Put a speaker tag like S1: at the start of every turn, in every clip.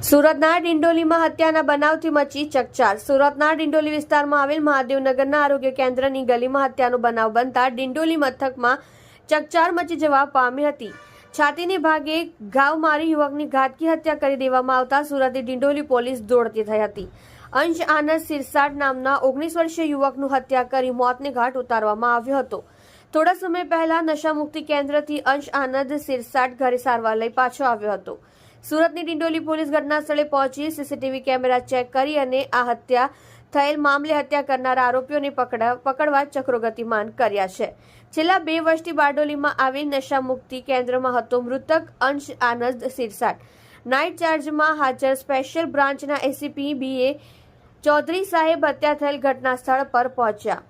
S1: સુરતના ડિંડોલીમાં હત્યાના બનાવથી મચી ચકચાર। સુરતના ડિંડોલી વિસ્તારમાં આવેલ મહાદેવનગરના આરોગ્ય કેન્દ્રની ગલીમાં હત્યાનો બનાવ બનતા ડિંડોલી મથકમાં ચકચાર મચી જવા પામી હતી। છાતીને ભાગે ઘાવ મારી યુવકની ઘાતકી હત્યા કરી દેવામાં આવતા સુરતની ડિંડોલી પોલીસ દોડતી થઈ હતી। અંશ આનંદ સિરસાટ નામના 19 વર્ષીય યુવકનું હત્યા કરી મોતને ઘાટ ઉતારવામાં આવ્યો હતો। થોડા સમય પહેલા નશામુક્તિ કેન્દ્રથી અંશ આનંદ સિરસાટ ઘરે સારવાર લઈ પાછો આવ્યો હતો। સુરતની ડિંડોલી પોલીસ ઘટના સ્થળે પહોંચી સીસીટીવી કેમેરા ચેક કરી અને આ હત્યા થયેલ મામલે હત્યા કરનારા આરોપીઓને પકડવા ચક્રો ગતિમાન કર્યા છે। છેલ્લા 2 વર્ષથી બારડોલીમાં આવેલ નશામુક્તિ કેન્દ્રમાં હતો મૃતક અંશ આનંદ સિરસાટ। નાઇટ ચાર્જમાં હાજર સ્પેશિયલ બ્રાન્ચના એસીપી BA ચૌધરી સાહેબ હત્યા થયેલ ઘટના સ્થળ પર પહોંચ્યા।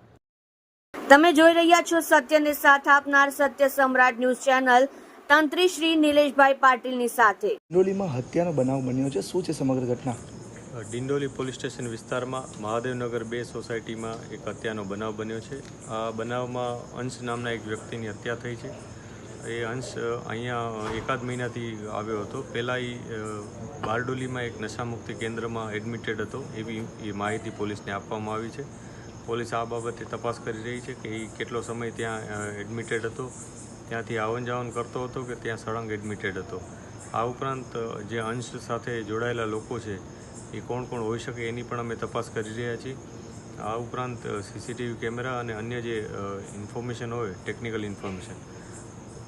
S1: તમે જોઈ રહ્યા છો સત્યને સાથ આપનાર સત્ય સમ્રાટ ન્યૂઝ ચેનલ તંત્રી શ્રી નિલેશભાઈ પાટીલની સાથે।
S2: ડિંડોલીમાં હત્યાનો બનાવ બન્યો છે, શું છે સમગ્ર ઘટના?
S3: ડિંડોલી પોલીસ સ્ટેશન વિસ્તારમાં મહાદેવનગર 2 સોસાયટીમાં એક હત્યાનો બનાવ બન્યો છે। આ બનાવમાં અંશ નામના એક વ્યક્તિની હત્યા થઈ છે। એ અંશ અહીંયા એકાદ મહિનાથી આવ્યો હતો। પહેલાં એ બારડોલીમાં એક નશામુક્તિ કેન્દ્રમાં એડમિટેડ હતો એવી એ માહિતી પોલીસને આપવામાં આવી છે। પોલીસ આ બાબતે તપાસ કરી રહી છે કે એ કેટલો સમય ત્યાં એડમિટેડ હતો, ત્યાંથી આવન જાવન કરતો હતો કે ત્યાં સળંગ એડમિટેડ હતો। આ ઉપરાંત જે અંશ સાથે જોડાયેલા લોકો છે એ કોણ કોણ હોઈ શકે એની પણ અમે તપાસ કરી રહ્યા છીએ। આ ઉપરાંત સીસીટીવી કેમેરા અને અન્ય જે ઇન્ફોર્મેશન હોય, ટેકનિકલ ઇન્ફોર્મેશન,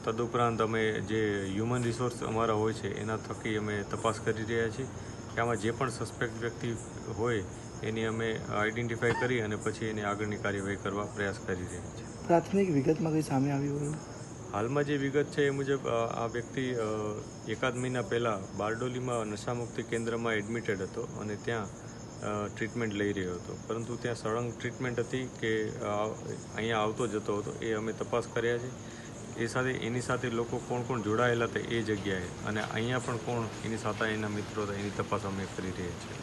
S3: તદુપરાંત અમે જે હ્યુમન રિસોર્સ અમારા હોય છે એના થકી અમે તપાસ કરી રહ્યા છીએ કે આમાં જે પણ સસ્પેક્ટ વ્યક્તિ હોય એની અમે આઈડેન્ટિફાઈ કરી અને પછી એની આગળની કાર્યવાહી કરવા પ્રયાસ કરી રહ્યા છીએ।
S2: પ્રાથમિક વિગતમાં કંઈ સામે આવ્યું?
S3: હાલમાં જે વિગત છે એ મુજબ આ વ્યક્તિ એકાદ મહિના પહેલાં બારડોલીમાં નશામુક્તિ કેન્દ્રમાં એડમિટેડ હતો અને ત્યાં ટ્રીટમેન્ટ લઈ રહ્યો હતો, પરંતુ ત્યાં સળંગ ટ્રીટમેન્ટ હતી કે અહીંયા આવતો જતો હતો એ અમે તપાસ કર્યા છે। એ સાથે એની સાથે લોકો કોણ કોણ જોડાયેલા હતા એ જગ્યાએ અને અહીંયા પણ કોણ એની સાથે એના મિત્રો હતા એની તપાસ અમે કરી રહ્યા છીએ।